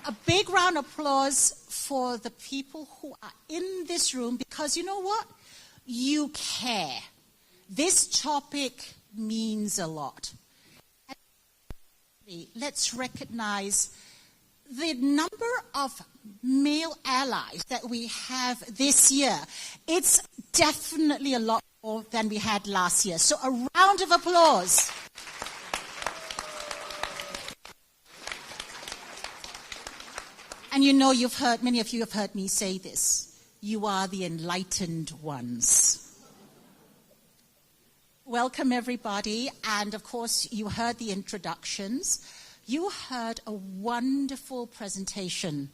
a big round of applause for the people who are in this room, because you know what? You care. This topic means a lot. Let's recognize the number of male allies that we have this year. It's definitely a lot more than we had last year. So a round of applause. And you know, many of you have heard me say this. You are the enlightened ones. Welcome, everybody. And of course, you heard the introductions. You heard a wonderful presentation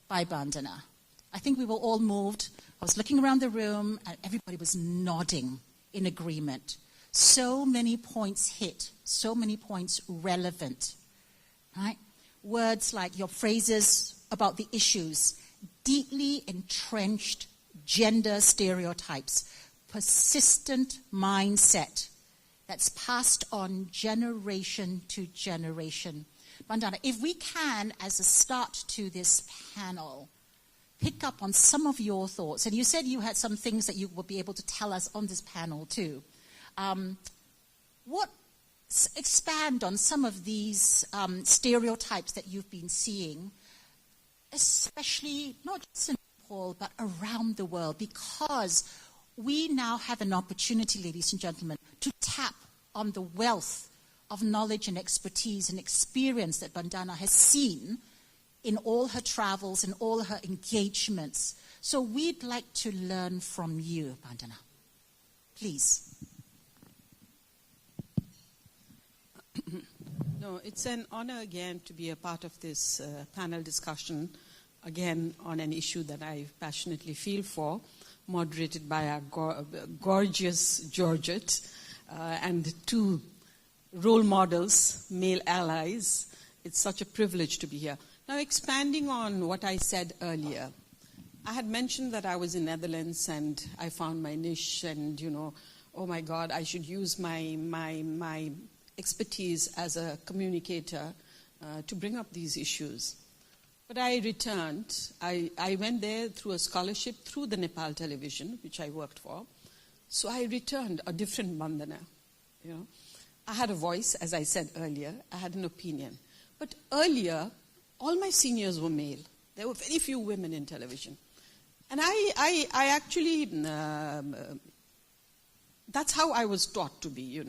by Bandana. I think we were all moved. I was looking around the room, and everybody was nodding in agreement. So many points hit, so many points relevant. Right? Words like your phrases about the issues, deeply entrenched gender stereotypes, persistent mindset that's passed on generation to generation. Bandana, if we can, as a start to this panel, pick up on some of your thoughts, and you said you had some things that you will be able to tell us on this panel too. Expand on some of these stereotypes that you've been seeing, especially not just in Nepal, but around the world, because we now have an opportunity, ladies and gentlemen, to tap on the wealth of knowledge and expertise and experience that Bandana has seen in all her travels and all her engagements. So we'd like to learn from you, Bandana. Please. No, it's an honor again to be a part of this panel discussion, again on an issue that I passionately feel for, moderated by our gorgeous Georgette and two role models, male allies. It's such a privilege to be here. Now, expanding on what I said earlier, I had mentioned that I was in Netherlands and I found my niche and, oh my God, I should use my expertise as a communicator to bring up these issues. But I returned. I went there through a scholarship through the Nepal television, which I worked for. So I returned a different Bandana. I had a voice, as I said earlier. I had an opinion. But earlier, all my seniors were male. There were very few women in television. And I actually, that's how I was taught to be,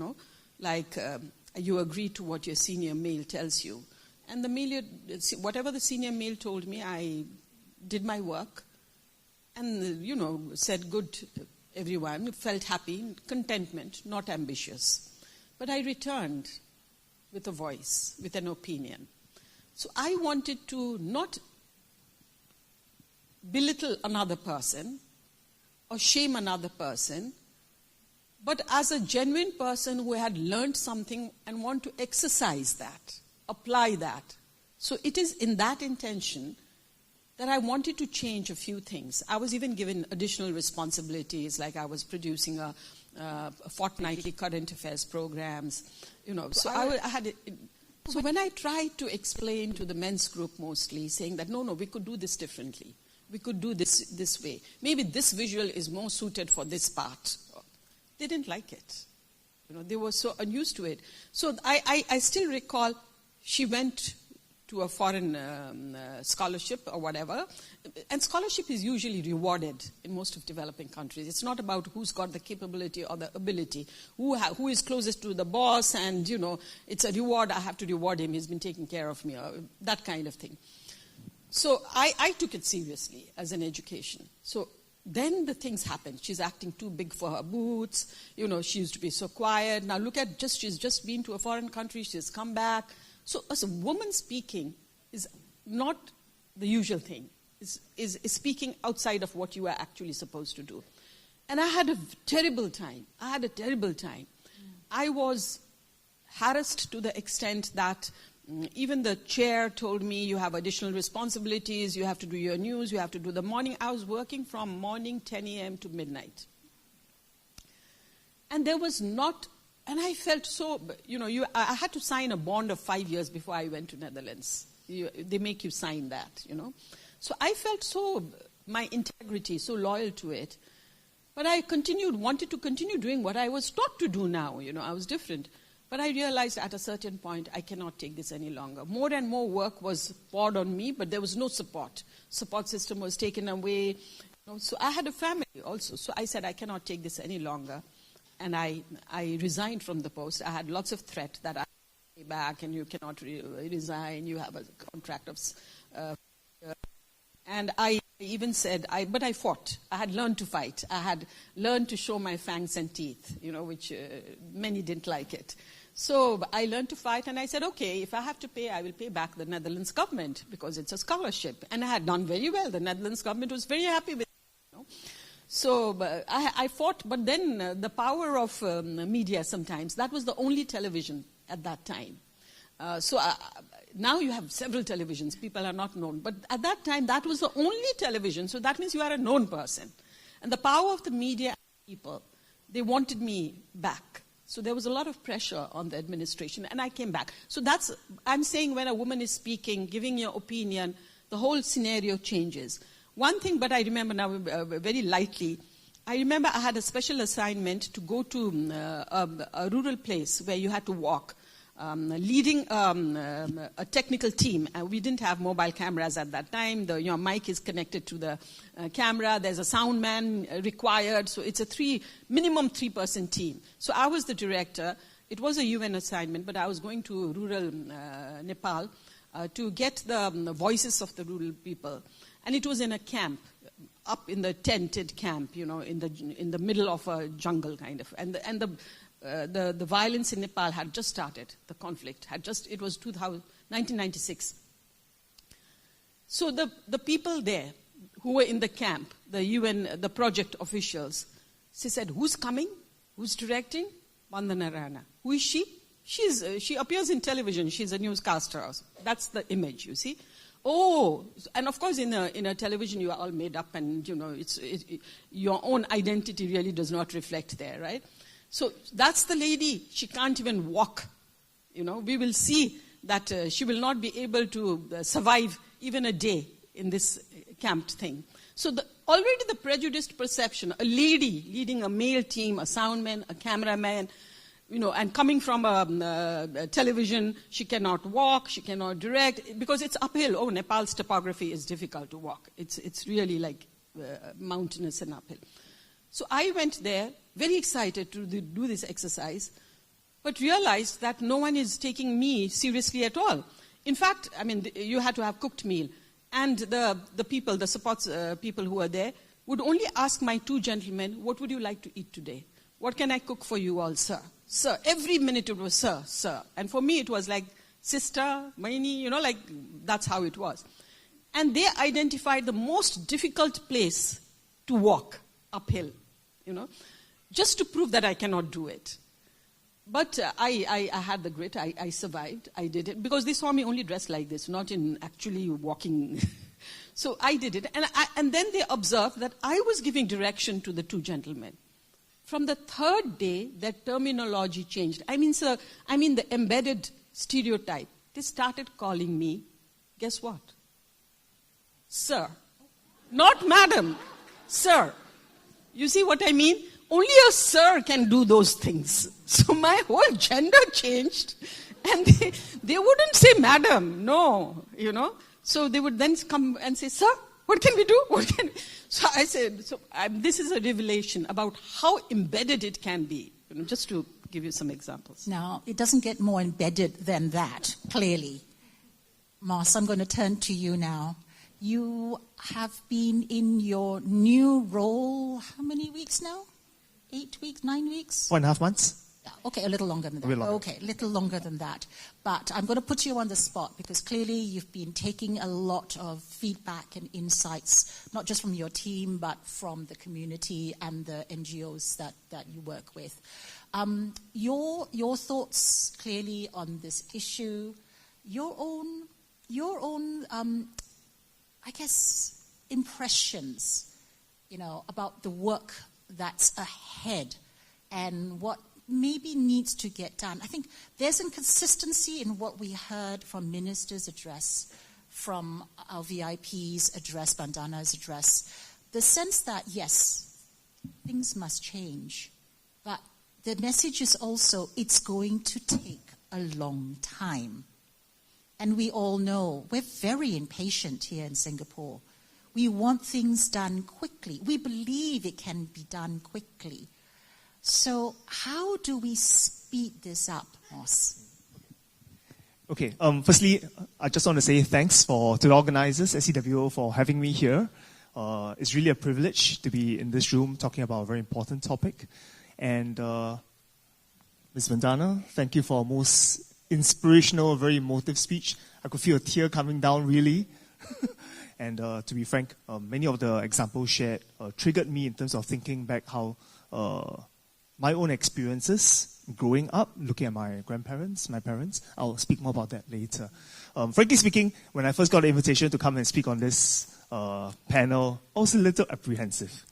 like you agree to what your senior male tells you. And whatever the senior male told me, I did my work and, said good to everyone, felt happy, contentment, not ambitious. But I returned with a voice, with an opinion. So I wanted to not belittle another person or shame another person, but as a genuine person who had learned something and want to exercise that, apply that. So it is in that intention that I wanted to change a few things. I was even given additional responsibilities, like I was producing a fortnightly current affairs programs, So I had. So when I tried to explain to the men's group mostly, saying that no, we could do this differently. We could do this way. Maybe this visual is more suited for this part. They didn't like it. They were so unused to it. So I still recall she went to a foreign scholarship or whatever. And scholarship is usually rewarded in most of developing countries. It's not about who's got the capability or the ability, who is closest to the boss, and, it's a reward. I have to reward him. He's been taking care of me, or that kind of thing. So I took it seriously as an education. So then the things happened. She's acting too big for her boots. She used to be so quiet. Now look at she's just been to a foreign country. She's come back. So as a woman speaking is not the usual thing. Is speaking outside of what you are actually supposed to do. And I had a terrible time. I was harassed to the extent that even the chair told me, you have additional responsibilities, you have to do your news, you have to do the morning. I was working from morning 10 a.m. to midnight. And there was not, and I felt so, I had to sign a bond of 5 years before I went to Netherlands. they make you sign that, you know. So I felt my integrity, so loyal to it. But I wanted to continue doing what I was taught to do now, you know, I was different. But I realized at a certain point, I cannot take this any longer. More and more work was poured on me, but there was no support. Support system was taken away. You know, so I had a family also. So I said, I cannot take this any longer. And I resigned from the post. I had lots of threat that I will pay back and you cannot resign. You have a contract of... and I even said, but I fought. I had learned to fight. I had learned to show my fangs and teeth, you know, which many didn't like it. So I learned to fight, and I said, okay, if I have to pay, I will pay back the Netherlands government because it's a scholarship. And I had done very well. The Netherlands government was very happy with it. You know? So I fought, but then the power of media sometimes, that was the only television at that time. Now you have several televisions. People are not known. But at that time, that was the only television. So that means you are a known person. And the power of the media and people, they wanted me back. So there was a lot of pressure on the administration, and I came back. So I'm saying when a woman is speaking, giving your opinion, the whole scenario changes. One thing, but I remember now very lightly, I remember I had a special assignment to go to a rural place where you had to walk. Leading a technical team. We didn't have mobile cameras at that time. Your mic is connected to the camera. There's a sound man required. So it's a minimum 3-person team. So I was the director. It was a UN assignment, but I was going to rural Nepal to get the voices of the rural people. And it was in a camp, up in the tented camp, you know, in the middle of a jungle kind of. And the violence in Nepal had just started. The conflict it was 1996. So the people there who were in the camp, the UN, the project officials, she said, who's coming? Who's directing? Bandana Rana. Who is she? She appears in television. She's a newscaster. That's the image, you see. Oh, and of course in a television you are all made up, and you know your own identity really does not reflect there, right? So that's the lady. She can't even walk. You know, we will see that she will not be able to survive even a day in this camped thing. So already the prejudiced perception, a lady leading a male team, a soundman, a cameraman, you know, and coming from a television, she cannot walk, she cannot direct, because it's uphill. Oh, Nepal's topography is difficult to walk. It's really like mountainous and uphill. So I went there, very excited to do this exercise, but realized that no one is taking me seriously at all. In fact, I mean, you had to have cooked meal. And the people, the support people who were there, would only ask my 2 gentlemen, what would you like to eat today? What can I cook for you all, sir? Sir. Every minute it was sir, sir. And for me it was like sister, Maini, you know, like that's how it was. And they identified the most difficult place to walk uphill, you know, just to prove that I cannot do it. But I had the grit. I survived. I did it. Because they saw me only dressed like this, not in actually walking. So I did it. And then they observed that I was giving direction to the 2 gentlemen. From the 3rd day, that terminology changed. I mean, the embedded stereotype. They started calling me, guess what? Sir. Not madam. Sir. You see what I mean? Only a sir can do those things. So my whole gender changed, and they wouldn't say madam, no, you know. So they would then come and say, sir, what can we do? So I said, this is a revelation about how embedded it can be, you know, just to give you some examples. Now, it doesn't get more embedded than that, clearly. Mas, I'm going to turn to you now. You have been in your new role, how many weeks now? 8 weeks, 9 weeks? 1.5 months. Okay, a little longer than that. Okay, a little longer than that. But I'm going to put you on the spot because clearly you've been taking a lot of feedback and insights, not just from your team, but from the community and the NGOs that you work with. Your thoughts clearly on this issue, your own, I guess, impressions, you know, about the work that's ahead and what maybe needs to get done. I think there's inconsistency in what we heard from Minister's address from our VIP's address, Bandana's address, the sense that, yes, things must change, but the message is also it's going to take a long time. And we all know we're very impatient here in Singapore. We want things done quickly. We believe it can be done quickly. So how do we speed this up, Moss? Okay, firstly, I just want to say thanks to the organizers, CEDAW, for having me here. It's really a privilege to be in this room talking about a very important topic. And Ms. Bandana, thank you for a most inspirational, very emotive speech. I could feel a tear coming down, really. And to be frank, many of the examples shared triggered me in terms of thinking back how my own experiences growing up, looking at my grandparents, my parents. I'll speak more about that later. Frankly speaking, when I first got the invitation to come and speak on this panel, I was a little apprehensive.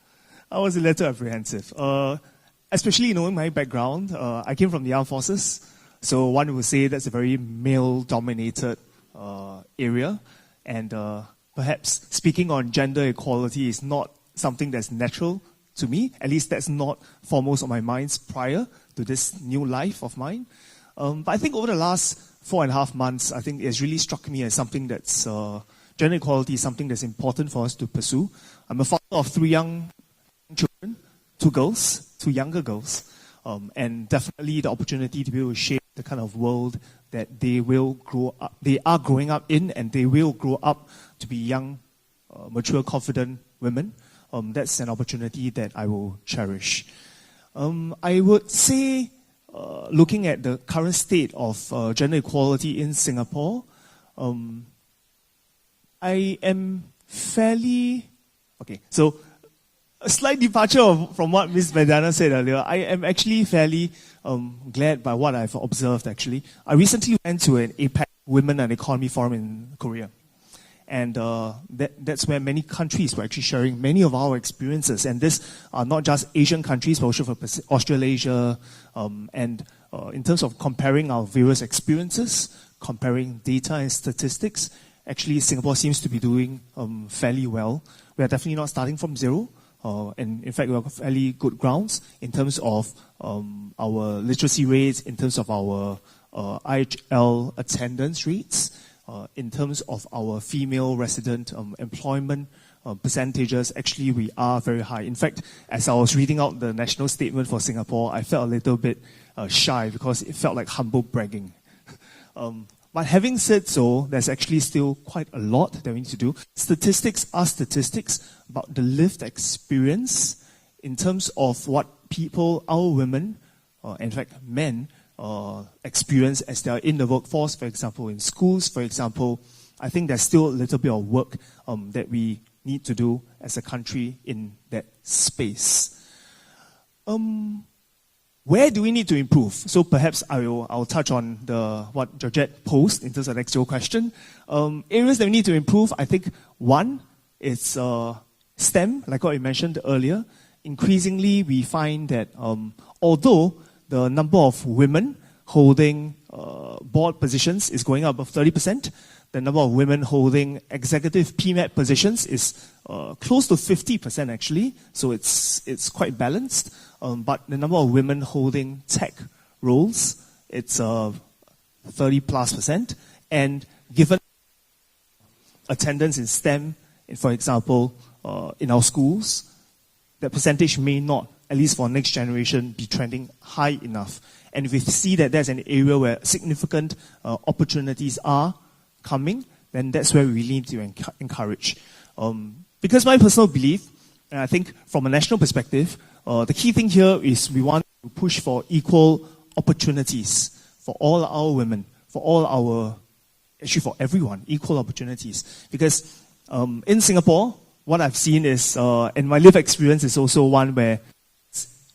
Especially knowing my background. I came from the armed forces, so one would say that's a very male-dominated area. And perhaps speaking on gender equality is not something that's natural to me. At least that's not foremost on my minds prior to this new life of mine. But I think over the last 4.5 months, I think it's really struck me as something that's, gender equality is something that's important for us to pursue. I'm a father of 3 young children, 2 girls, 2 younger girls, and definitely the opportunity to be able to shape the kind of world that they are growing up in, and they will grow up to be young, mature, confident women. That's an opportunity that I will cherish. I would say, looking at the current state of gender equality in Singapore, I am fairly... Okay, so a slight departure from what Ms. Bedok said earlier. I am actually fairly glad by what I've observed, actually. I recently went to an APEC Women and Economy Forum in Korea. And that's where many countries were actually sharing many of our experiences. And these are not just Asian countries, but also from Australasia. And in terms of comparing our various experiences, comparing data and statistics, actually Singapore seems to be doing fairly well. We are definitely not starting from zero. And in fact, we have fairly good grounds in terms of our literacy rates, in terms of our IHL attendance rates. In terms of our female resident employment percentages, actually we are very high. In fact, as I was reading out the national statement for Singapore, I felt a little bit shy because it felt like humble bragging. But having said so, there's actually still quite a lot that we need to do. Statistics are statistics about the lived experience in terms of what people, our women, in fact men, experience as they are in the workforce, for example, in schools, for example. I think there's still a little bit of work that we need to do as a country in that space. Where do we need to improve? So perhaps I'll touch on what Georgette posed in terms of the next question. Areas that we need to improve, I think one is STEM, like what we mentioned earlier. Increasingly, we find that although the number of women holding board positions is going up above 30%. The number of women holding executive PMAT positions is close to 50% actually. So it's quite balanced. But the number of women holding tech roles, it's 30+%. And given attendance in STEM, for example, in our schools, that percentage may not, at least for next generation, be trending high enough. And if we see that there's an area where significant opportunities are coming, then that's where we really need to encourage. Because my personal belief, and I think from a national perspective, the key thing here is we want to push for equal opportunities for all our women, actually for everyone, equal opportunities. Because in Singapore, what I've seen is, and my lived experience is also one where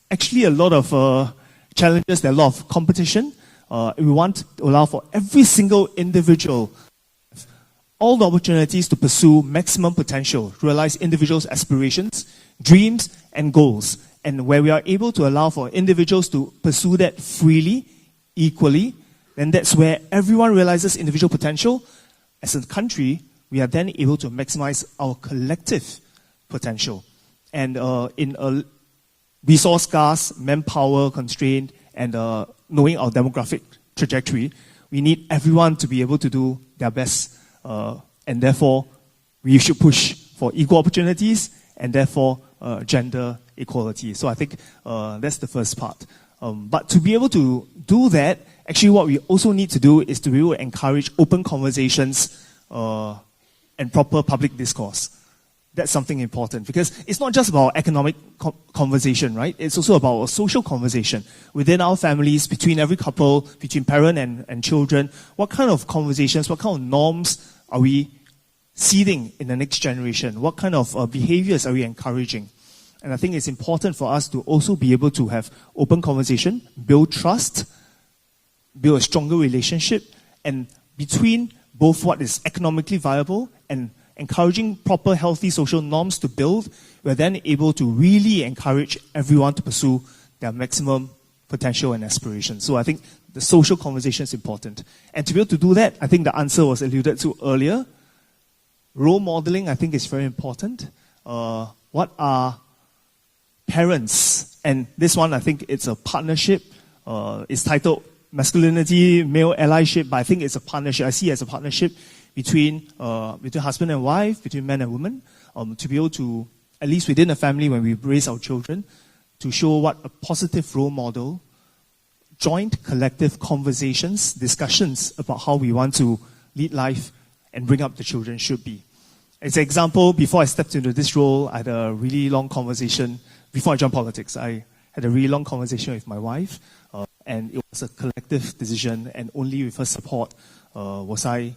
actually a lot of challenges, there are a lot of competition. We want to allow for every single individual all the opportunities to pursue maximum potential, realize individuals' aspirations, dreams, and goals. And where we are able to allow for individuals to pursue that freely, equally, then that's where everyone realizes individual potential. As a country, we are then able to maximize our collective potential. And in a resource-scarce, manpower-constrained, and knowing our demographic trajectory, we need everyone to be able to do their best. And therefore, we should push for equal opportunities and therefore gender equality. So I think that's the first part. But to be able to do that, actually what we also need to do is to be able to encourage open conversations and proper public discourse. That's something important, because it's not just about economic conversation, right? It's also about a social conversation within our families, between every couple, between parent and children. What kind of conversations, what kind of norms are we seeding in the next generation? What kind of behaviors are we encouraging? And I think it's important for us to also be able to have open conversation, build trust, build a stronger relationship, and between both what is economically viable and encouraging proper, healthy social norms to build, we're then able to really encourage everyone to pursue their maximum potential and aspirations. So I think the social conversation is important. And to be able to do that, I think the answer was alluded to earlier. Role modeling, I think, is very important. What are parents? And this one, I think it's a partnership. It's titled Masculinity, Male Allyship, but I think it's a partnership. I see it as a partnership between husband and wife, between men and women, to be able to, at least within a family when we raise our children, to show what a positive role model, joint collective conversations, discussions about how we want to lead life and bring up the children should be. As an example, before I stepped into this role, I had a really long conversation, before I joined politics, I had a really long conversation with my wife, and it was a collective decision, and only with her support was I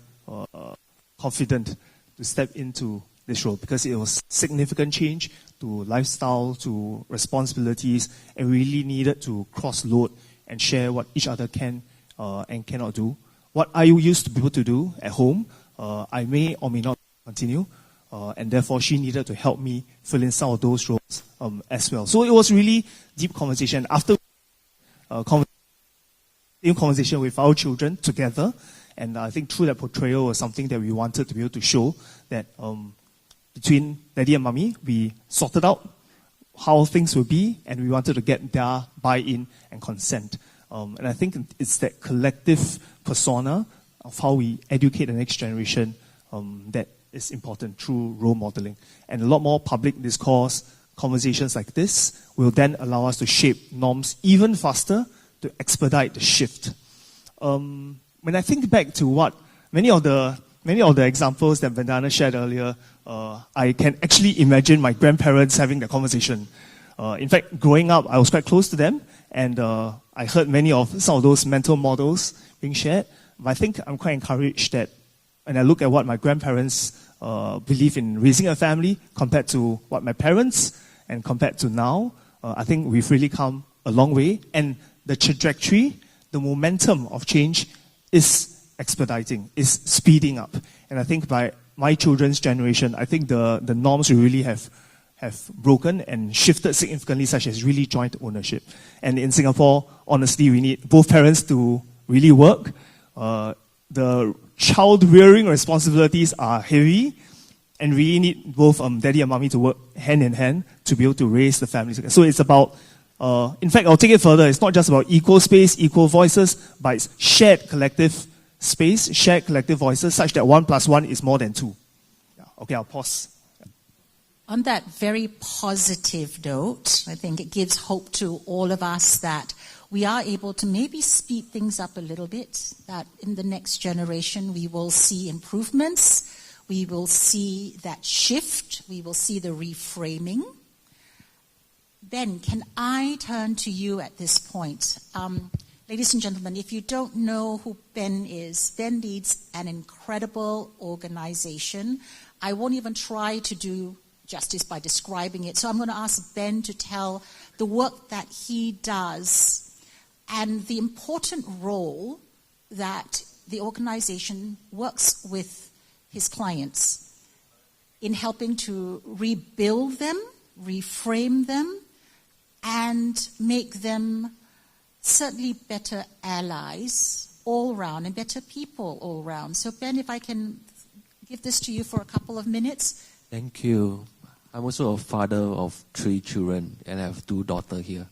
confident to step into this role, because it was significant change to lifestyle, to responsibilities, and we really needed to cross-load and share what each other can and cannot do. What I used to be able to do at home, I may or may not continue, and therefore she needed to help me fill in some of those roles as well. So it was really deep conversation. After conversation with our children together, and I think through that portrayal was something that we wanted to be able to show that between daddy and mommy, we sorted out how things will be, and we wanted to get their buy-in and consent. And I think it's that collective persona of how we educate the next generation that is important through role modeling. And a lot more public discourse, conversations like this will then allow us to shape norms even faster to expedite the shift. When I think back to what many of the examples that Bandana shared earlier, I can actually imagine my grandparents having that conversation. In fact, growing up, I was quite close to them, and I heard some of those mental models being shared. But I think I'm quite encouraged that when I look at what my grandparents believe in raising a family compared to what my parents and compared to now, I think we've really come a long way. And the trajectory, the momentum of change is expediting, is speeding up. And I think by my children's generation, I think the norms we really have broken and shifted significantly, such as really joint ownership. And in Singapore, honestly, we need both parents to really work. The child-rearing responsibilities are heavy, and we need both daddy and mommy to work hand in hand to be able to raise the family. So it's about, in fact, I'll take it further. It's not just about equal space, equal voices, but it's shared collective space, shared collective voices, such that 1 + 1 is more than 2. Yeah. Okay, I'll pause. On that very positive note, I think it gives hope to all of us that we are able to maybe speed things up a little bit, that in the next generation we will see improvements, we will see that shift, we will see the reframing. Ben, can I turn to you at this point? Ladies and gentlemen, if you don't know who Ben is, Ben leads an incredible organization. I won't even try to do justice by describing it. So I'm going to ask Ben to tell the work that he does and the important role that the organization works with his clients in helping to rebuild them, reframe them, and make them certainly better allies all round and better people all round. So Ben, if I can give this to you for a couple of minutes. Thank you. I'm also a father of 3 children, and I have 2 daughters here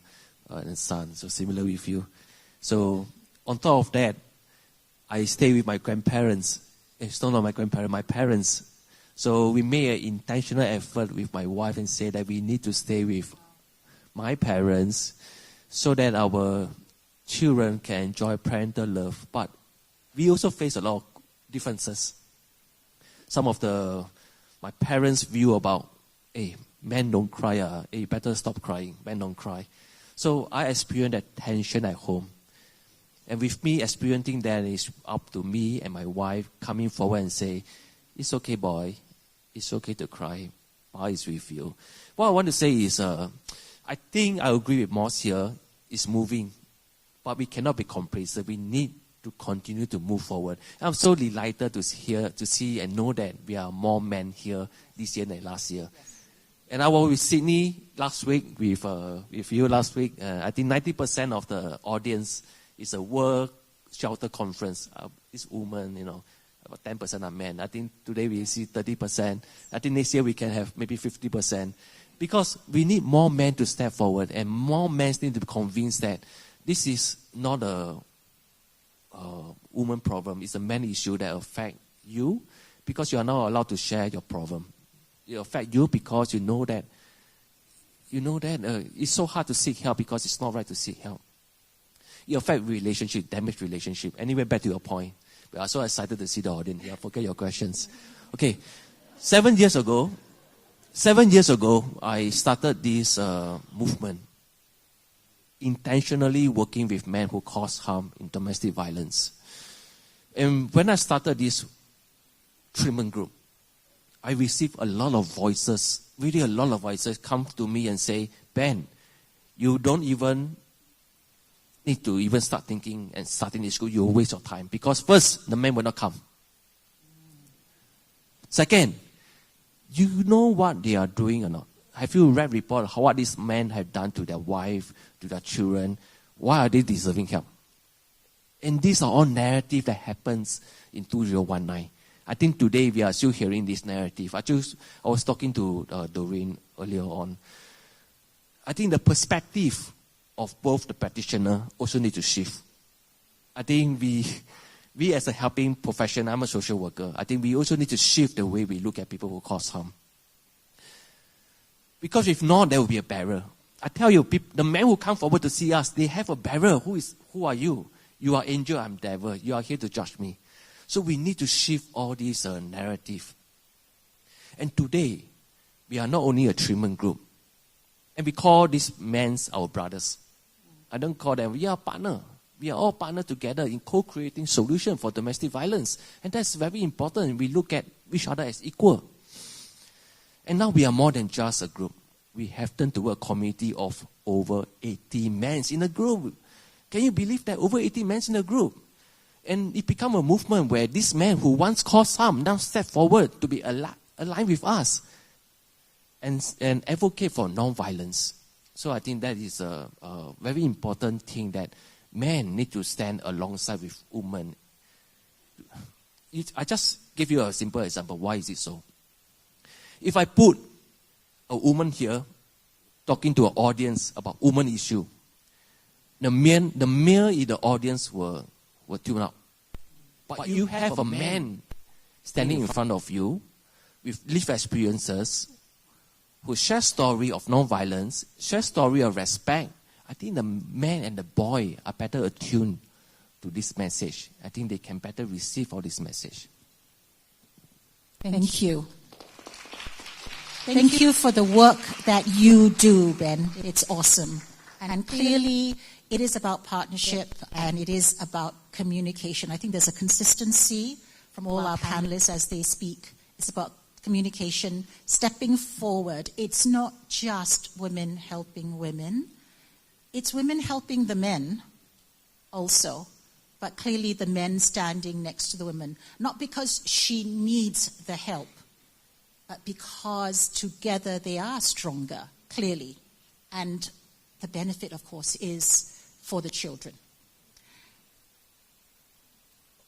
and a son, so similar with you. So on top of that, I stay with my grandparents. It's not my grandparents, my parents. So we made an intentional effort with my wife and say that we need to stay with my parents so that our children can enjoy parental love. But we also face a lot of differences. Some of my parents' view about, hey, men don't cry, hey, better stop crying, men don't cry. So I experienced that tension at home. And with me experiencing that, it's up to me and my wife coming forward and say, it's okay, boy. It's okay to cry. God is with you. What I want to say is, I think I agree with Moss here. It's moving. But we cannot be complacent. We need to continue to move forward. I'm so delighted to see and know that we are more men here this year than last year. Yes. And I was with Sydney last week, with you last week. I think 90% of the audience is a World Shelter Conference. It's women, about 10% are men. I think today we see 30%. I think next year we can have maybe 50%. Because we need more men to step forward, and more men need to be convinced that this is not a woman problem. It's a man issue that affects you because you are not allowed to share your problem. It affects you because you know that it's so hard to seek help because it's not right to seek help. It affects relationship, damaged relationship. Anyway, back to your point. We are so excited to see the audience here. Forget your questions. Okay, 7 years ago, I started this movement, intentionally working with men who cause harm in domestic violence. And when I started this treatment group, I received a lot of voices, really a lot of voices come to me and say, Ben, you don't even need to even start thinking and starting this school. You'll waste your time. Because first, the men will not come. Second, you know what they are doing or not? Have you read report of what these men have done to their wife, to their children? Why are they deserving help? And these are all narrative that happens in 2019. I think today we are still hearing this narrative. I was talking to Doreen earlier on. I think the perspective of both the practitioner also need to shift. I think we as a helping profession, I'm a social worker, I think we also need to shift the way we look at people who cause harm. Because if not, there will be a barrier. I tell you, the men who come forward to see us, they have a barrier. Who are you? You are angel, I'm devil. You are here to judge me. So we need to shift all these narrative. And today, we are not only a treatment group. And we call these men our brothers. I don't call them, we are partner. We are all partner together in co-creating solution for domestic violence. And that's very important. We look at each other as equal. And now we are more than just a group. We have turned to a community of over 80 men in a group. Can you believe that? Over 80 men in a group. And it became a movement where these men who once caused harm now step forward to be aligned with us and advocate for non-violence. So I think that is a very important thing that men need to stand alongside with women. I just give you a simple example. Why is it so? If I put a woman here talking to an audience about woman issue, the male in the audience will tune out. But you have a man standing in front of you with lived experiences who share story of non-violence, share story of respect. I think the man and the boy are better attuned to this message. I think they can better receive all this message. Thank you. Thank you for the work that you do, Ben. It's awesome. And clearly, it is about partnership and it is about communication. I think there's a consistency from all our panelists as they speak. It's about communication, stepping forward. It's not just women helping women. It's women helping the men also. But clearly the men standing next to the women. Not because she needs the help, but because together they are stronger, clearly. And the benefit, of course, is for the children.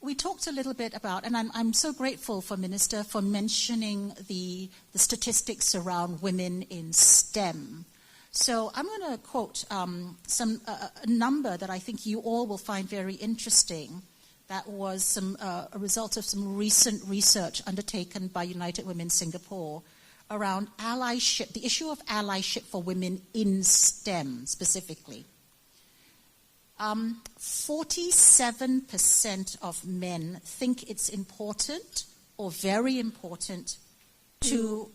we talked a little bit about, and I'm so grateful for Minister for mentioning the statistics around women in STEM. So I'm going to quote a number that I think you all will find very interesting. That was a result of some recent research undertaken by United Women Singapore around allyship, the issue of allyship for women in STEM specifically. 47% of men think it's important or very important to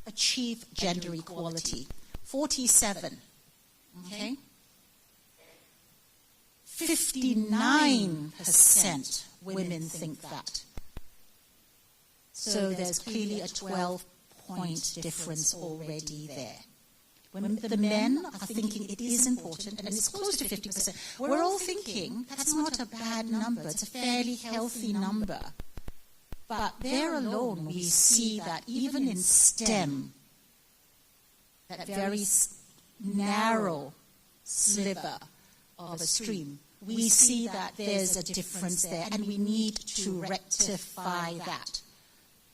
achieve gender equality. 47. Okay? 59% women think that. So there's clearly a 12-point difference already there. When the men are thinking it is important, and it's close to 50%, we're all thinking that's not a bad number, it's a fairly healthy number. But there alone we see that even in STEM, that very narrow sliver of a stream, we see that there's a difference there, and we need to rectify that.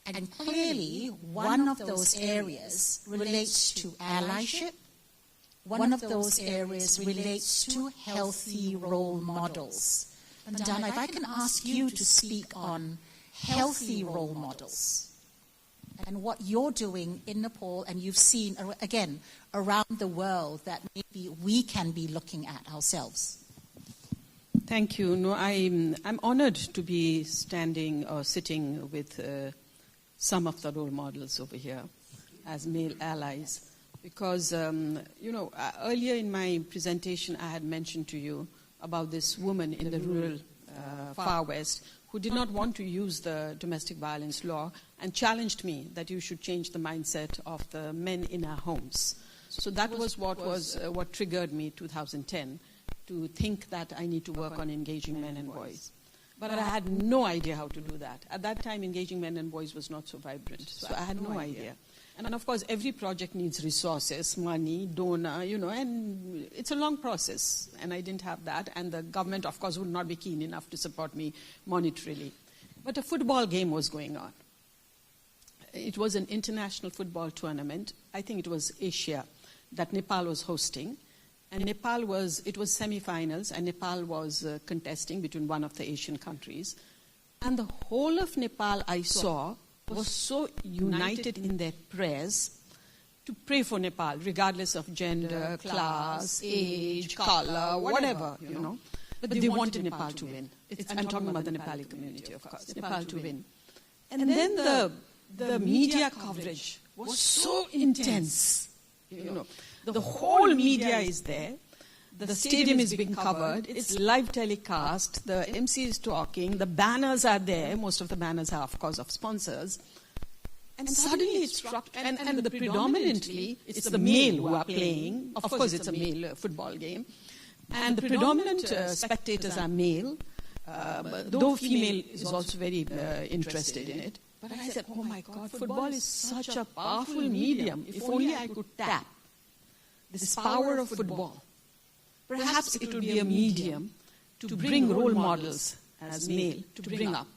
And clearly, one of those areas relates to allyship. One of those areas relates to healthy role models. Bandana, if I can ask you to speak on healthy role models and what you're doing in Nepal, and you've seen, again, around the world that maybe we can be looking at ourselves. Thank you. No, I'm honored to be standing or sitting with some of the role models over here as male allies. Because, earlier in my presentation I had mentioned to you about this woman in the rural Far West who did not want to use the domestic violence law and challenged me that you should change the mindset of the men in our homes. So that was what triggered me 2010 to think that I need to work on engaging men and boys. But I had no idea how to do that. At that time, engaging men and boys was not so vibrant, so I had no idea. And of course, every project needs resources, money, donor, and it's a long process. And I didn't have that. And the government, of course, would not be keen enough to support me monetarily. But a football game was going on. It was an international football tournament. I think it was Asia that Nepal was hosting. And it was semi-finals, and Nepal was contesting between one of the Asian countries. And the whole of Nepal I saw was so united in their prayers to pray for Nepal, regardless of gender, class, age, color, whatever, But they wanted Nepal to win. I'm talking about the Nepali community, of course, Nepal to win. And then the media coverage was so intense, The whole media is there. The stadium is being covered. It's live telecast. The MC is talking. The banners are there. Most of the banners are, of course, of sponsors. And suddenly it struck, and predominantly it's the male who are playing. Of course, it's a male football game. And the predominant spectators are male, though female is also very interested in it. But I said, oh my God, football is such a powerful medium. If only I could tap this power of football. Perhaps it would be a medium to bring role models as male to bring up.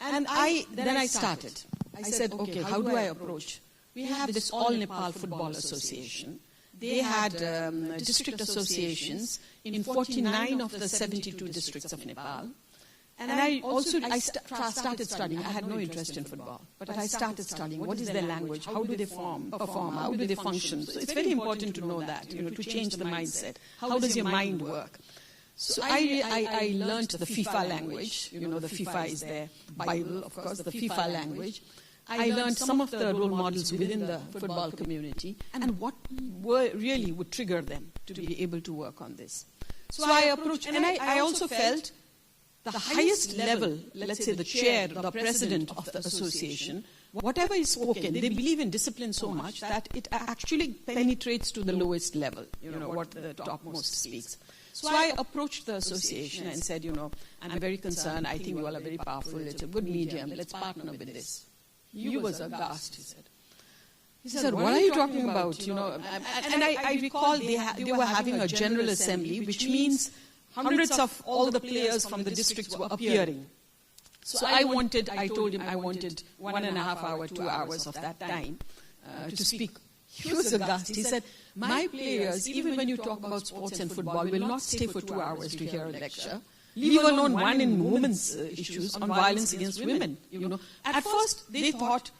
And then I started. I said, okay, how do I approach? We have this All Nepal Football Association. They had district associations in 49 of the 72 districts of Nepal. And I started studying. I had no interest in football, but I started studying. What is their language? How do they perform? How do they function? So it's very important to know that, to change the mindset. How does your mind work? So I learned the FIFA language. The FIFA is their Bible, of course, the FIFA language. I learned some of the role models within the football community and what really would trigger them to be able to work on this. So I approached, and I also felt the highest level, let's say the chair, the president of the association, whatever is spoken, they believe in discipline so much that it actually penetrates to the lowest level, what the topmost speaks. So I approached the association and said, I'm very concerned. I think you all are very powerful. It's a good medium. Let's partner with this. He was aghast, he said. He said, what are you talking about? And I recall they were having a general assembly, which means hundreds of all the players from the districts were appearing. So I told him I wanted 1.5 hours, 2 hours of that time to speak. He was aghast. He said, my players, even when you talk about sports and football, will not stay for 2 hours to hear a lecture, leave alone one in women's issues on violence against women. At first they thought,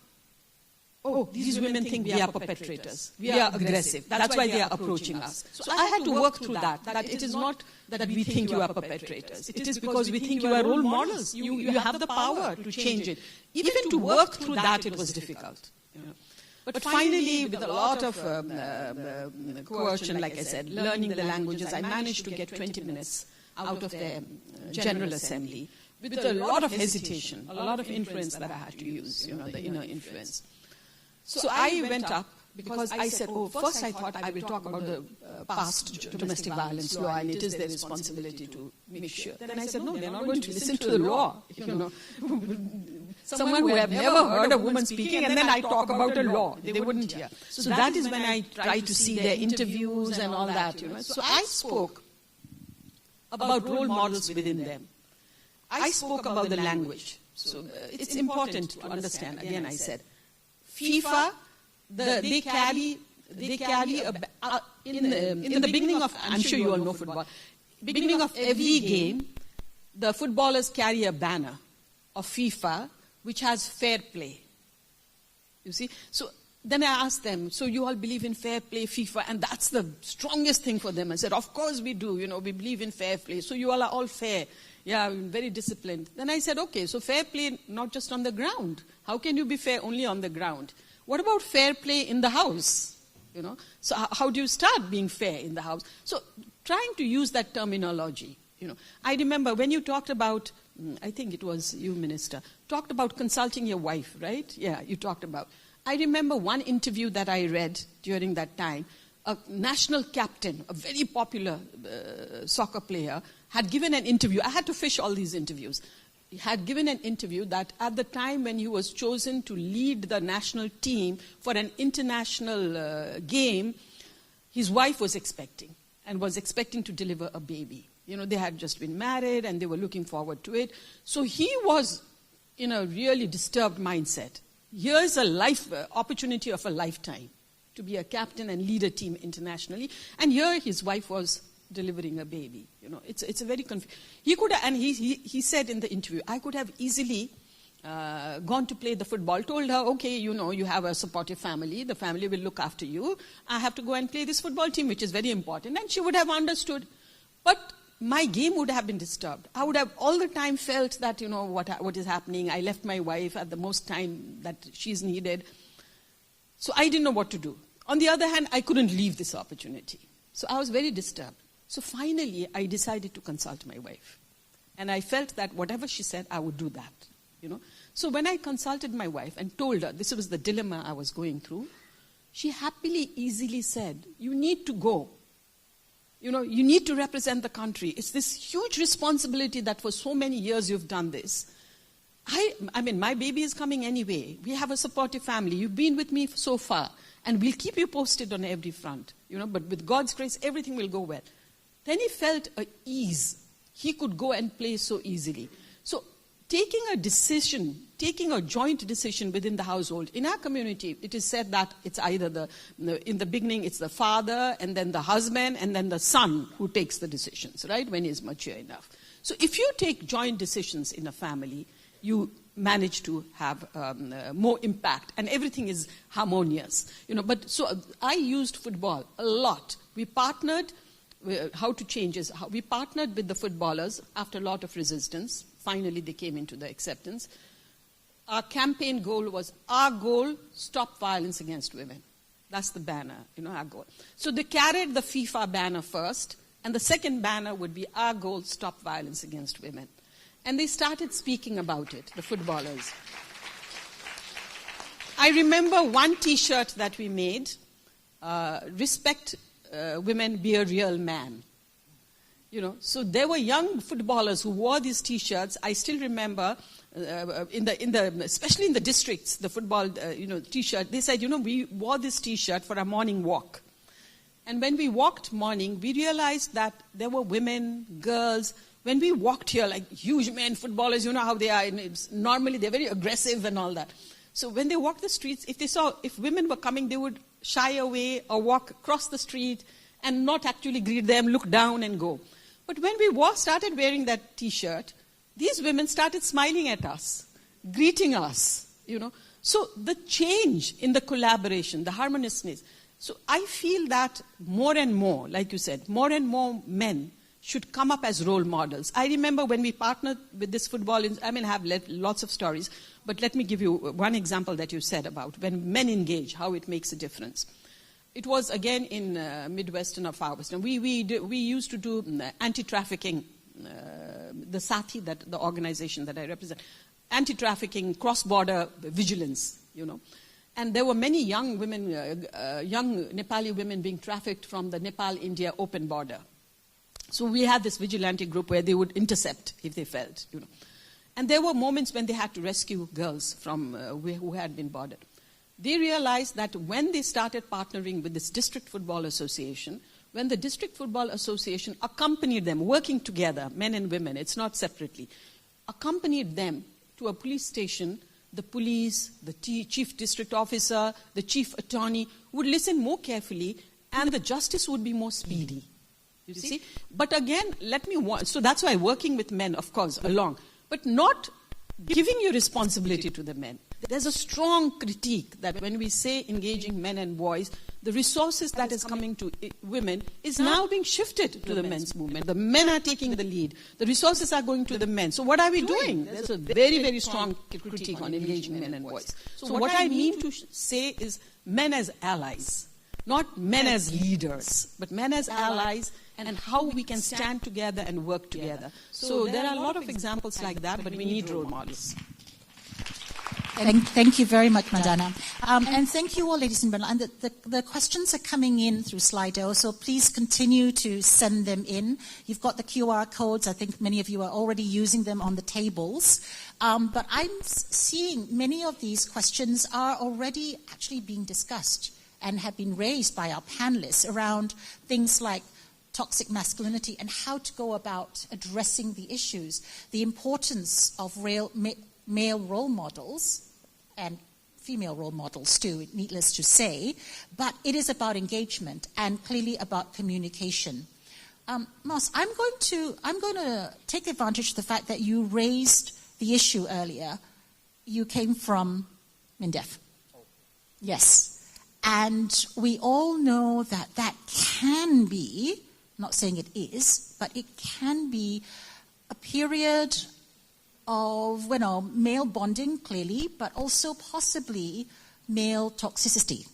oh, these women think we are perpetrators. We are aggressive. That's why they are approaching us. So I had to work through that it is not that we think you are perpetrators. It is because we think you are role models. You have the power to change it. Even to work through that, it was difficult. But finally, with a lot of coercion, like I said, learning the languages, I managed to get 20 minutes out of the General Assembly with a lot of hesitation, a lot of influence that I had to use, the inner influence. So I went up because I said, first I thought I will talk about the past domestic violence law, and it is their responsibility to make sure. Then I said, no, they're not going to listen to the law. Someone who have never heard a woman speaking, and then I talk about a law. They wouldn't hear. So that is when I tried to see their interviews and all that. So I spoke about role models within them. I spoke about the language. So it's important to understand. Again, I said, FIFA, they carry in the beginning of, I'm sure you all know football, beginning of every game, the footballers carry a banner of FIFA which has fair play. You see? So then I asked them, so you all believe in fair play, FIFA, and that's the strongest thing for them. I said, of course we do, we believe in fair play, so you all are all fair. Yeah, very disciplined. Then I said, okay, so fair play not just on the ground. How can you be fair only on the ground? What about fair play in the house? So how do you start being fair in the house? So trying to use that terminology. I remember when you talked about, I think it was you, Minister, talked about consulting your wife, right? Yeah, you talked about. I remember one interview that I read during that time. A national captain, a very popular soccer player, had given an interview. I had to fish all these interviews. He had given an interview that at the time when he was chosen to lead the national team for an international game, his wife was expecting to deliver a baby. They had just been married and they were looking forward to it. So he was in a really disturbed mindset. Here's a life opportunity of a lifetime to be a captain and lead a team internationally. And here his wife was delivering a baby. It's a very he could have, and he said in the interview, I could have easily gone to play the football, told her, okay, you have a supportive family, the family will look after you. I have to go and play this football team, which is very important. And she would have understood. But my game would have been disturbed. I would have all the time felt that, what is happening. I left my wife at the most time that she's needed. So I didn't know what to do. On the other hand, I couldn't leave this opportunity. So I was very disturbed. So finally, I decided to consult my wife. And I felt that whatever she said, I would do that. So when I consulted my wife and told her this was the dilemma I was going through, she happily, easily said, you need to go. You need to represent the country. It's this huge responsibility that for so many years you've done this. I mean, my baby is coming anyway. We have a supportive family. You've been with me so far. And we'll keep you posted on every front. But with God's grace, everything will go well. Then he felt at ease. He could go and play so easily. So taking a joint decision within the household. In our community, it is said that it's either in the beginning, it's the father, and then the husband, and then the son who takes the decisions, right, when he's mature enough. So if you take joint decisions in a family, you manage to have more impact, and everything is harmonious. But so I used football a lot. We partnered. How to change is we partnered with the footballers after a lot of resistance. Finally, they came into the acceptance. Our campaign goal was, our goal, stop violence against women. That's the banner, our goal. So they carried the FIFA banner first, and the second banner would be, our goal, stop violence against women. And they started speaking about it, the footballers. I remember one T-shirt that we made, respect women, be a real man. So there were young footballers who wore these T-shirts. I still remember, especially in the districts, the football, T-shirt. They said, we wore this T-shirt for our morning walk. And when we walked morning, we realized that there were women, girls. When we walked here, like huge men, footballers, you know how they are. Normally, they're very aggressive and all that. So when they walked the streets, if women were coming, they would shy away or walk across the street and not actually greet them, look down and go. But when we started wearing that T-shirt, these women started smiling at us, greeting us, you know. So the change in the collaboration, the harmoniousness. So I feel that more and more, like you said, more and more men should come up as role models. I remember when we partnered with this football, I have lots of stories, but let me give you one example that you said about when men engage, how it makes a difference. It was again in Midwestern or Far Western. We used to do anti-trafficking, the Sati, the organization that I represent, anti-trafficking, cross-border vigilance, you know. And there were many young women, young Nepali women being trafficked from the Nepal-India open border. So we had this vigilante group where they would intercept if they felt, you know. And there were moments when they had to rescue girls from who had been boarded. They realized that when they started partnering with this District Football Association, when the District Football Association accompanied them, working together, men and women, it's not separately, accompanied them to a police station, the police, the chief district officer, the chief attorney would listen more carefully and the justice would be more speedy. You see? But again, so that's why working with men, of course, along, but not giving your responsibility to the men. There's a strong critique that when we say engaging men and boys, the resources that is coming to women is now being shifted to the men's movement. The men are taking the lead. The resources are going to the men. So what are we doing? There's a very, very strong critique on engaging men and boys. So what I mean to say is men as allies, not men as leaders, but men as allies, and how we can stand together and work together. So there are a lot of examples like that, but we need role models. Thank you very much, Bandana. And thank you all, ladies and gentlemen. And the questions are coming in through Slido, so please continue to send them in. You've got the QR codes. I think many of you are already using them on the tables. But I'm seeing many of these questions are already actually being discussed and have been raised by our panelists around things like toxic masculinity and how to go about addressing the issues, the importance of male role models and female role models too, needless to say, but it is about engagement and clearly about communication. Mas, I'm going to take advantage of the fact that you raised the issue earlier. You came from MINDEF. Yes. And we all know that that can be, not saying it is, but it can be a period of, male bonding, clearly, but also possibly male toxicity.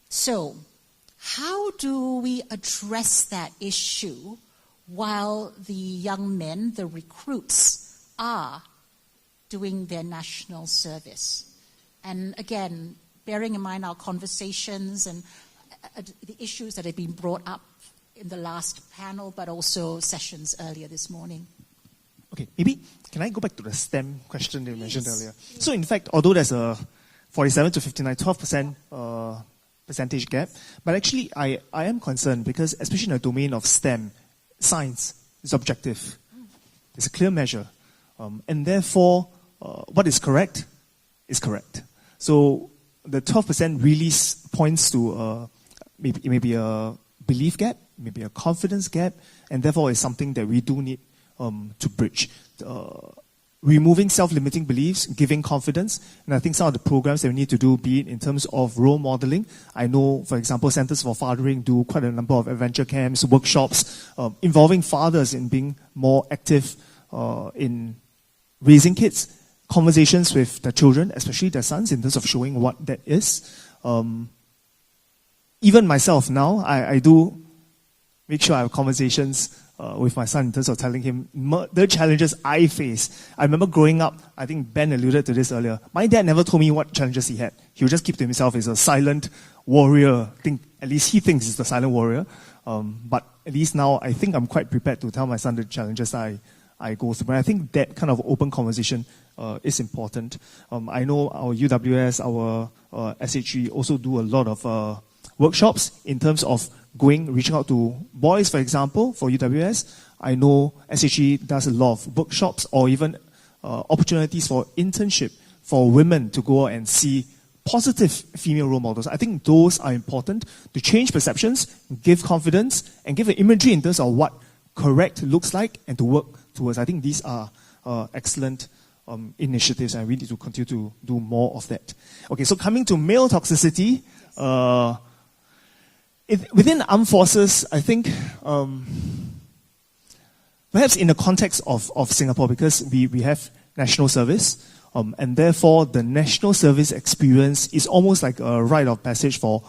So, how do we address that issue while the young men, the recruits, are doing their national service? And again, bearing in mind our conversations and the issues that have been brought up in the last panel, but also sessions earlier this morning. Okay, maybe can I go back to the STEM question that you mentioned earlier? So in fact, although there's a 47 to 59, 12% percentage gap, but actually I am concerned because especially in the domain of STEM, science is objective. It's a clear measure. And therefore, what is correct is correct. So the 12% really points to maybe a belief gap, maybe a confidence gap, and therefore is something that we do need to bridge. Removing self-limiting beliefs, giving confidence, and I think some of the programs that we need to do, be it in terms of role modeling. I know, for example, Centers for Fathering do quite a number of adventure camps, workshops, involving fathers in being more active in raising kids, conversations with the children, especially their sons, in terms of showing what that is. Even myself now, I do make sure I have conversations with my son in terms of telling him the challenges I face. I remember growing up, I think Ben alluded to this earlier, my dad never told me what challenges he had. He would just keep to himself as a silent warrior. At least he thinks he's the silent warrior. But at least now, I think I'm quite prepared to tell my son the challenges I go through. But I think that kind of open conversation is important. I know our UWS, our SHE also do a lot of workshops in terms of reaching out to boys, for example, for UWS. I know SHE does a lot of workshops or even opportunities for internship for women to go and see positive female role models. I think those are important to change perceptions, give confidence, and give an imagery in terms of what correct looks like and to work towards. I think these are excellent initiatives, and we need to continue to do more of that. Okay, so coming to male toxicity, within armed forces, I think perhaps in the context of Singapore, because we have national service, and therefore the national service experience is almost like a rite of passage for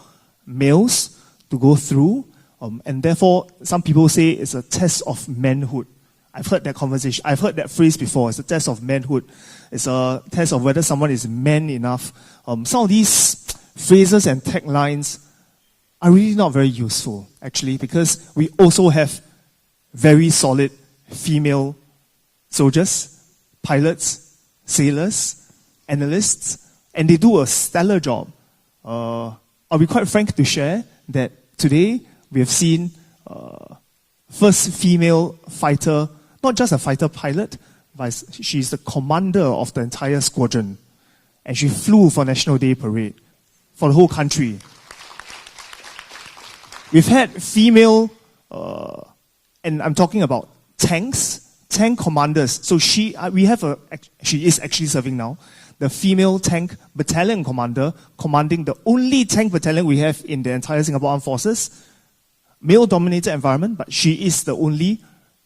males to go through, and therefore some people say it's a test of manhood. I've heard that conversation. I've heard that phrase before. It's a test of manhood. It's a test of whether someone is man enough. Some of these phrases and taglines are really not very useful, actually, because we also have very solid female soldiers, pilots, sailors, analysts, and they do a stellar job. I'll be quite frank to share that today we have seen first female fighter, not just a fighter pilot, but she's the commander of the entire squadron. And she flew for National Day Parade for the whole country. We've had female, and I'm talking about tank commanders. So she is actually serving now, the female tank battalion commander, commanding the only tank battalion we have in the entire Singapore Armed Forces. Male-dominated environment, but she is the only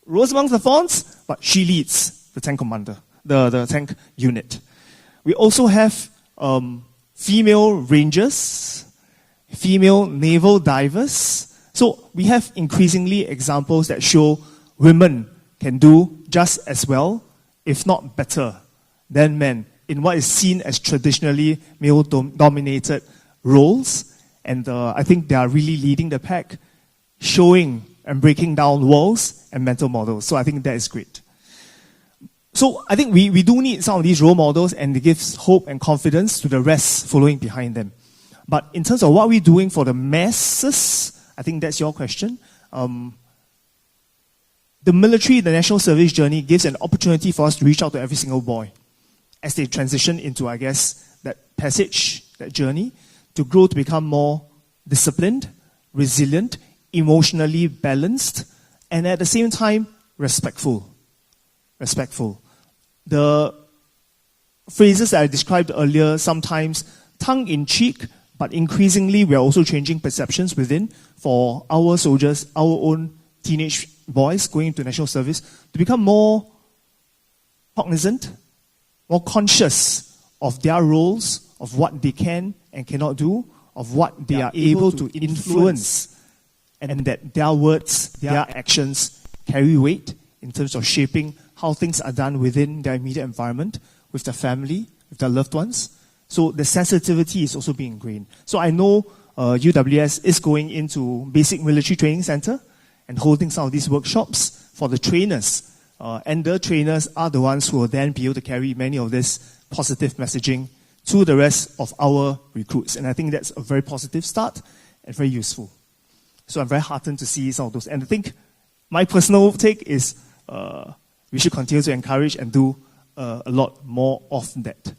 rose amongst the thorns, but she leads the tank commander, the tank unit. We also have female rangers, female naval divers. So we have increasingly examples that show women can do just as well, if not better, than men in what is seen as traditionally male-dominated roles. And I think they are really leading the pack, showing and breaking down walls and mental models. So I think that is great. So I think we do need some of these role models, and it gives hope and confidence to the rest following behind them. But in terms of what we're doing for the masses, I think that's your question. The military, the national service journey gives an opportunity for us to reach out to every single boy as they transition into, I guess, that passage, that journey, to grow to become more disciplined, resilient, emotionally balanced, and at the same time, respectful. The phrases that I described earlier, sometimes tongue-in-cheek, but increasingly we are also changing perceptions within for our soldiers, our own teenage boys going into national service, to become more cognizant, more conscious of their roles, of what they can and cannot do, of what they are able to influence, and that their words, their actions carry weight in terms of shaping how things are done within their immediate environment, with their family, with their loved ones. So the sensitivity is also being ingrained. So I know UWS is going into Basic Military Training Center and holding some of these workshops for the trainers. And the trainers are the ones who will then be able to carry many of this positive messaging to the rest of our recruits. And I think that's a very positive start and very useful. So I'm very heartened to see some of those. And I think my personal take is we should continue to encourage and do a lot more of that.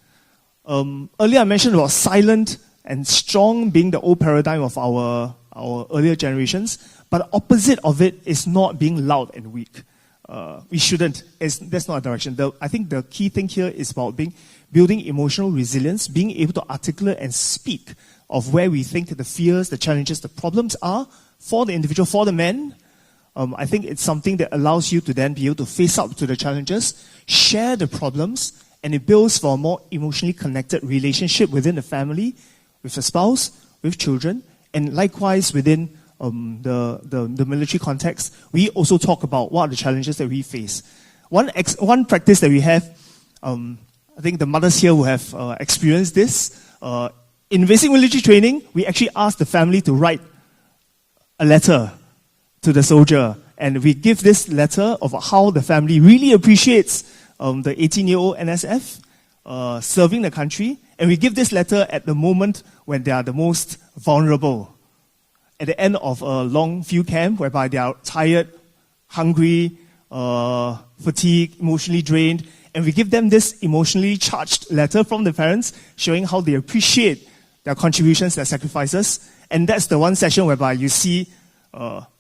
Earlier I mentioned about silent and strong being the old paradigm of our earlier generations, but opposite of it is not being loud and weak. We shouldn't. That's not a direction. I think the key thing here is about building emotional resilience, being able to articulate and speak of where we think the fears, the challenges, the problems are for the individual, for the men. I think it's something that allows you to then be able to face up to the challenges, share the problems, and it builds for a more emotionally connected relationship within the family, with a spouse, with children, and likewise within the military context. We also talk about what are the challenges that we face. One practice that we have, I think the mothers here will have experienced this. In basic military training, we actually ask the family to write a letter to the soldier, and we give this letter of how the family really appreciates the 18-year-old NSF serving the country, and we give this letter at the moment when they are the most vulnerable at the end of a long field camp whereby they are tired, hungry, fatigued, emotionally drained, and we give them this emotionally charged letter from the parents showing how they appreciate their contributions, their sacrifices. And that's the one session whereby you see,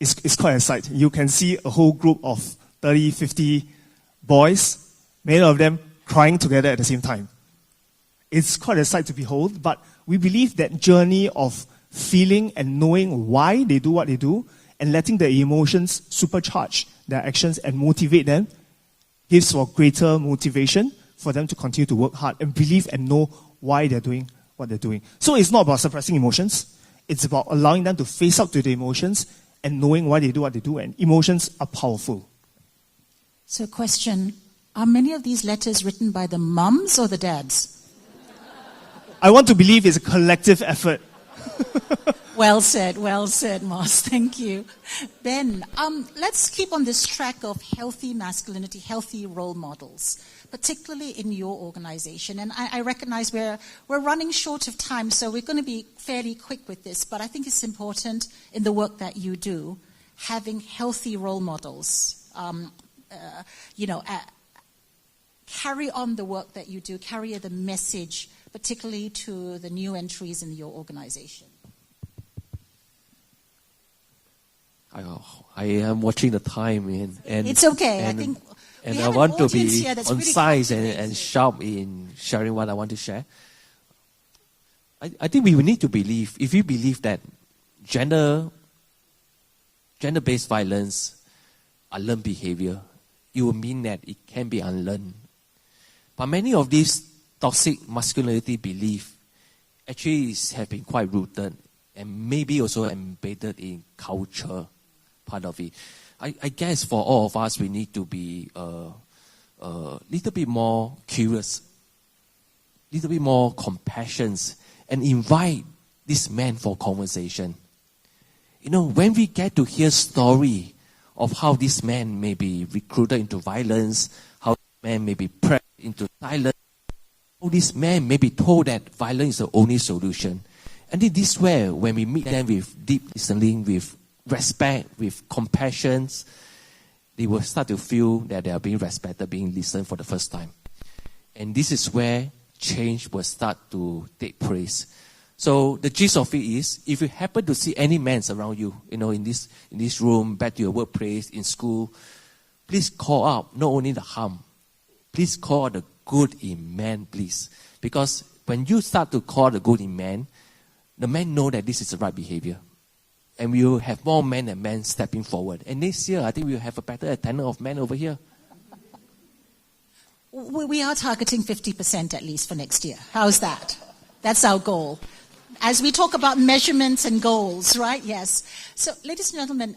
it's quite a sight. You can see a whole group of 30, 50 boys, many of them crying together at the same time. It's quite a sight to behold, but we believe that journey of feeling and knowing why they do what they do and letting the emotions supercharge their actions and motivate them gives for greater motivation for them to continue to work hard and believe and know why they're doing what they're doing. So it's not about suppressing emotions. It's about allowing them to face up to the emotions and knowing why they do what they do. And emotions are powerful. So question, are many of these letters written by the mums or the dads? I want to believe it's a collective effort. Well said, Moss. Thank you. Ben, let's keep on this track of healthy masculinity, healthy role models, particularly in your organization. And I recognize we're running short of time, so we're going to be fairly quick with this, but I think it's important in the work that you do, having healthy role models. Carry on the work that you do, carry the message, particularly to the new entries in your organization. I am watching the time, and it's okay. And I want to be concise and sharp in sharing what I want to share. I think we need to believe, if you believe that gender-based violence are learned behavior, it will mean that it can be unlearned. But many of these toxic masculinity beliefs actually have been quite rooted and maybe also embedded in culture, part of it. I guess for all of us, we need to be a little bit more curious, a little bit more compassionate, and invite this man for conversation. When we get to hear story of how this man may be recruited into violence, how this man may be pressed into silence, how this man may be told that violence is the only solution. And in this way, when we meet them with deep listening, with respect, with compassion, they will start to feel that they are being respected, being listened for the first time. And this is where change will start to take place. So the gist of it is, if you happen to see any men around you, in this room, back to your workplace, in school, please call out not only the harm, please call the good in man, please. Because when you start to call the good in man, the men know that this is the right behavior. And we will have more men and men stepping forward. And next year, I think we will have a better attendance of men over here. We are targeting 50% at least for next year. How's that? That's our goal. As we talk about measurements and goals, right? Yes. So, ladies and gentlemen,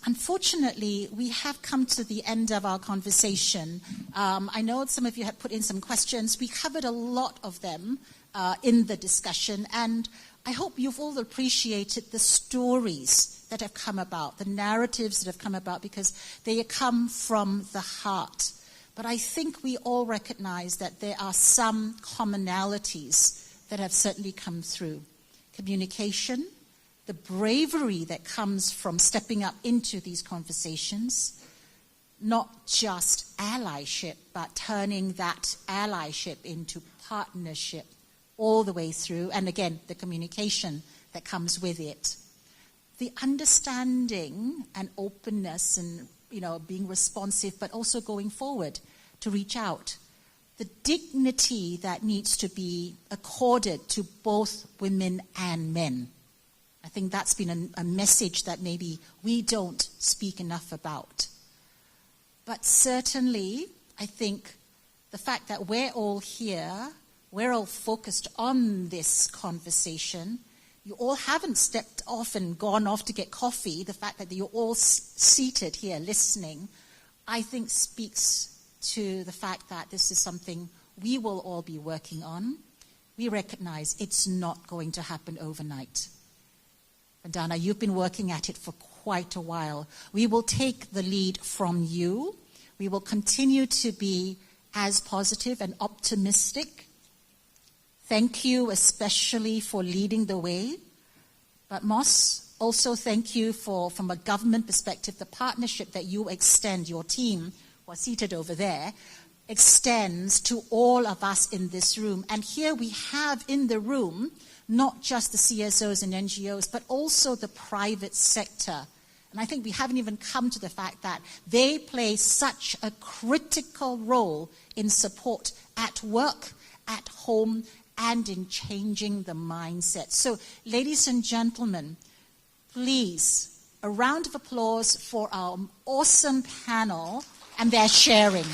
unfortunately, we have come to the end of our conversation. I know some of you have put in some questions. We covered a lot of them in the discussion, and I hope you've all appreciated the stories that have come about, the narratives that have come about, because they come from the heart. But I think we all recognize that there are some commonalities that have certainly come through. Communication, the bravery that comes from stepping up into these conversations, not just allyship, but turning that allyship into partnership all the way through. And again, the communication that comes with it. The understanding and openness and, being responsive, but also going forward to reach out. The dignity that needs to be accorded to both women and men. I think that's been a message that maybe we don't speak enough about. But certainly, I think the fact that we're all here, we're all focused on this conversation, you all haven't stepped off and gone off to get coffee, the fact that you're all seated here listening, I think speaks to the fact that this is something we will all be working on. We recognize it's not going to happen overnight. Bandana, you've been working at it for quite a while. We will take the lead from you. We will continue to be as positive and optimistic. Thank you especially for leading the way. But Moss, also thank you for, from a government perspective, the partnership that you extend, your team, who are seated over there, extends to all of us in this room. And here we have in the room not just the CSOs and NGOs, but also the private sector. And I think we haven't even come to the fact that they play such a critical role in support at work, at home, and in changing the mindset. So, ladies and gentlemen, please, a round of applause for our awesome panel and their sharing.